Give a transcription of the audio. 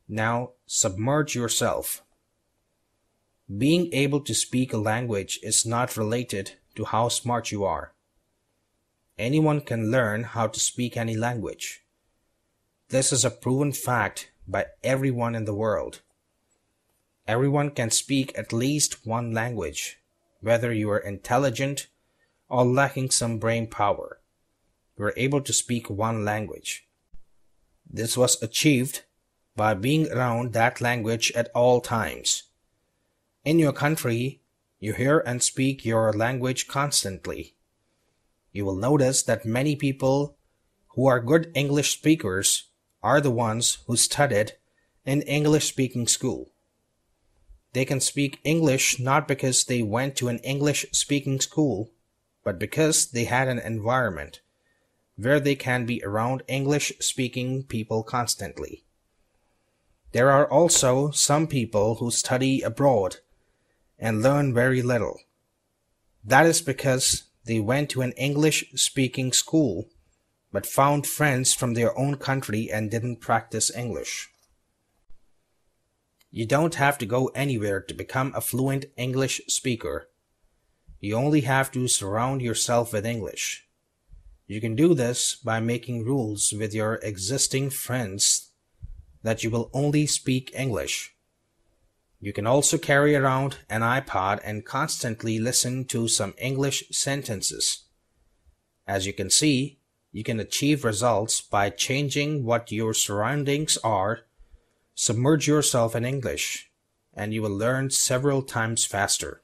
Now, submerge yourself. Being able to speak a language is not related to how smart you are. Anyone can learn how to speak any language. This is a proven fact by everyone in the world. Everyone can speak at least one language, whether you are intelligent or lacking some brain power. You are able to speak one language. This was achieved by being around that language at all times. In your country, you hear and speak your language constantly. You will notice that many people who are good English speakers are the ones who studied in English-speaking school. They can speak English not because they went to an English-speaking school, but because they had an environment where they can be around English-speaking people constantly. There are also some people who study abroad and learn very little. That is because they went to an English-speaking school but found friends from their own country and didn't practice English. You don't have to go anywhere to become a fluent English speaker. You only have to surround yourself with English. You can do this by making rules with your existing friends that you will only speak English. You can also carry around an iPod and constantly listen to some English sentences. As you can see, you can achieve results by changing what your surroundings are. Submerge yourself in English, and you will learn several times faster.